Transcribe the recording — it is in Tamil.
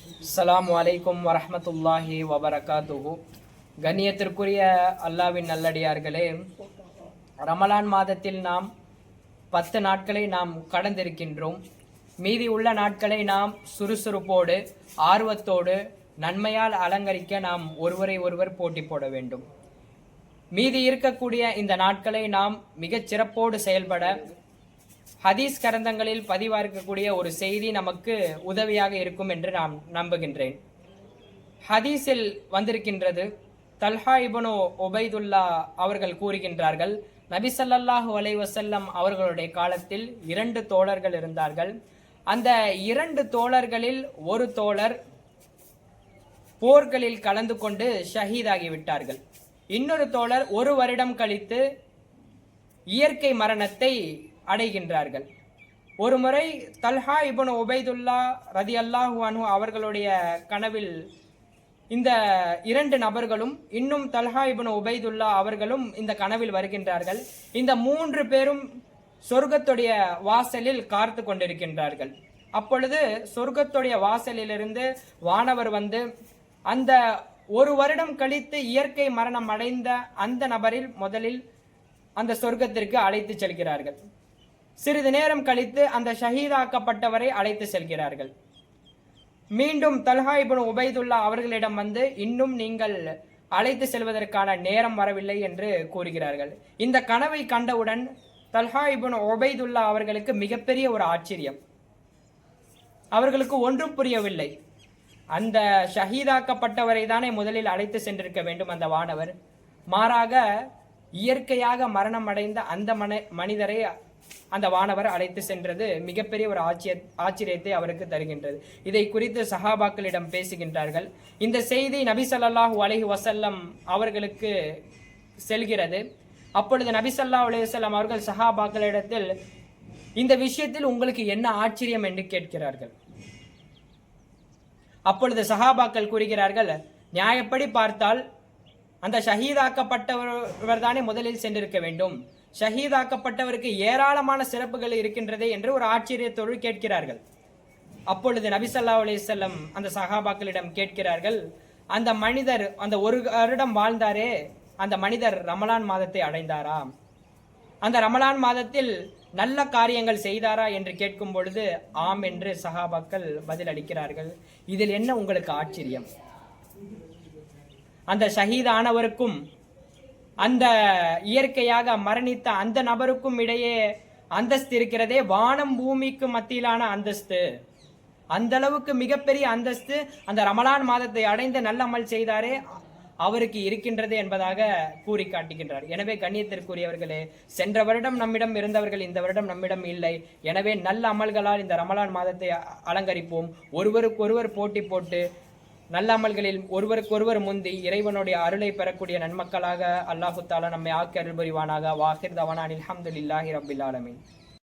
அஸ்ஸலாமு அலைக்கும் வரஹ்மத்துல்லாஹி வபரகாத்துஹு. கண்ணியத்திற்குரிய அல்லாவின் நல்லடியார்களே, ரமலான் மாதத்தில் நாம் 10 நாட்களை நாம் கடந்திருக்கின்றோம். மீதி உள்ள நாட்களை நாம் சுறுசுறுப்போடு ஆர்வத்தோடு நன்மையால் அலங்கரிக்க நாம் ஒருவரை ஒருவர் போட்டி போட வேண்டும். மீதி இருக்கக்கூடிய இந்த நாட்களை நாம் மிகச் சிறப்போடு செயல்பட ஹதீஸ் கரந்தங்களில் பதிவாக இருக்கக்கூடிய ஒரு செய்தி நமக்கு உதவியாக இருக்கும் என்று நான் நம்புகின்றேன். ஹதீஸில் வந்திருக்கின்றது, தல்ஹா இப்னு உபைதுல்லா அவர்கள் கூறுகின்றார்கள், நபி ஸல்லல்லாஹு அலைஹி வஸல்லம் அவர்களுடைய காலத்தில் 2 தோழர்கள் இருந்தார்கள். அந்த 2 தோழர்களில் ஒரு தோழர் போர்களில் கலந்து கொண்டு ஷஹீதாகிவிட்டார்கள். இன்னொரு தோழர் 1 வருடம் கழித்து இயற்கை மரணத்தை அடைகின்றார்கள். ஒரு முறை தல்ஹா இப்னு உபைதுல்லா ரதியல்லாஹு அன்ஹு அவர்களுடைய கனவில் இந்த 2 நபர்களும் இன்னும் தல்ஹா இப்னு உபைதுல்லா அவர்களும் இந்த கனவில் வருகின்றார்கள். இந்த 3 பேரும் சொர்க்கத்துடைய வாசலில் காத்து கொண்டிருக்கின்றார்கள். அப்பொழுது சொர்க்கத்துடைய வாசலிலிருந்து வானவர் வந்து அந்த 1 வருடம் கழித்து இயற்கை மரணம் அடைந்த அந்த நபரில் முதலில் அந்த சொர்க்கத்திற்கு அழைத்து செல்கிறார்கள். சிறிது நேரம் கழித்து அந்த ஷஹீதாக்கப்பட்டவரை அழைத்து செல்கிறார்கள். மீண்டும் தல்ஹா இப்னு உபைதுல்லா அவர்களிடம் வந்து இன்னும் நீங்கள் அழைத்து செல்வதற்கான நேரம் வரவில்லை என்று கூறுகிறார்கள். இந்த கனவை கண்டவுடன் தல்ஹா இப்னு உபைதுல்லா அவர்களுக்கு மிகப்பெரிய ஒரு ஆச்சரியம். அவர்களுக்கு ஒன்றும் புரியவில்லை. அந்த ஷஹீதாக்கப்பட்டவரை தானே முதலில் அழைத்து சென்றிருக்க வேண்டும் அந்த வானவர். மாறாக இயற்கையாக மரணம் அடைந்த அந்த மனிதரை அந்த வானவர் அழைத்து சென்றது மிகப்பெரிய ஒரு ஆச்சரியத்தை அவருக்கு தருகின்றது. இதை குறித்து சஹாபாக்களிடம் பேசுகின்றார்கள். இந்த செய்தி நபி ஸல்லல்லாஹு அலைஹி வஸல்லம் அவர்களுக்கு செல்கிறது. அப்பொழுது நபி ஸல்லல்லாஹு அலைஹி வஸல்லம் அவர்கள் சஹாபாக்களிடத்தில் இந்த விஷயத்தில் உங்களுக்கு என்ன ஆச்சரியம் என்று கேட்கிறார்கள். அப்பொழுது சஹாபாக்கள் கூறுகிறார்கள், நியாயப்படி பார்த்தால் அந்த ஷஹீதாக்கப்பட்டவர் தானே முதலில் சென்றிருக்க வேண்டும். ஷஹீதாக்கப்பட்டவருக்கு ஏராளமான சிறப்புகள் இருக்கின்றதே என்று ஒரு ஆச்சரியத்தோடு கேட்கிறார்கள். அப்பொழுது நபி ஸல்லல்லாஹு அலைஹி வஸல்லம் அந்த சஹாபாக்களிடம் கேட்கிறார்கள், அந்த மனிதர் அந்த 1 வருடம் வாழ்ந்தாரே, அந்த மனிதர் ரமலான் மாதத்தை அடைந்தாரா? அந்த ரமலான் மாதத்தில் நல்ல காரியங்கள் செய்தாரா என்று கேட்கும் பொழுது ஆம் என்று சஹாபாக்கள் பதில் அளிக்கிறார்கள். இதில் என்ன உங்களுக்கு ஆச்சரியம்? அந்த ஷஹீதானவருக்கும் அந்த இயற்கையாக மரணித்த அந்த நபருக்கும் இடையே அந்தஸ்து இருக்கிறதே, வானம் பூமிக்கு மத்தியிலான அந்தஸ்து. அந்த அளவுக்கு மிகப்பெரிய அந்தஸ்து அந்த ரமலான் மாதத்தை அடைந்து நல்ல அமல் செய்தாரே அவருக்கு இருக்கின்றது என்பதாக கூறி காட்டுகின்றார். எனவே கண்ணியத்திற்குரியவர்களே, சென்ற வருடம் நம்மிடம் இருந்தவர்கள் இந்த வருடம் நம்மிடம் இல்லை. எனவே நல்ல அமல்களால் இந்த ரமலான் மாதத்தை அலங்கரிப்போம். ஒருவருக்கொருவர் போட்டி போட்டு நல்ல அமல்களில் ஒருவருக்கொருவர் முந்தி இறைவனுடைய அருளை பெறக்கூடிய நன்மக்களாக அல்லாஹு தஆலா நம்மை ஆக்கி அருள் புரிவானாக. வாஹிர் தவானா அல்ஹம்துலில்லாஹி ரப்பில் ஆலமீன்.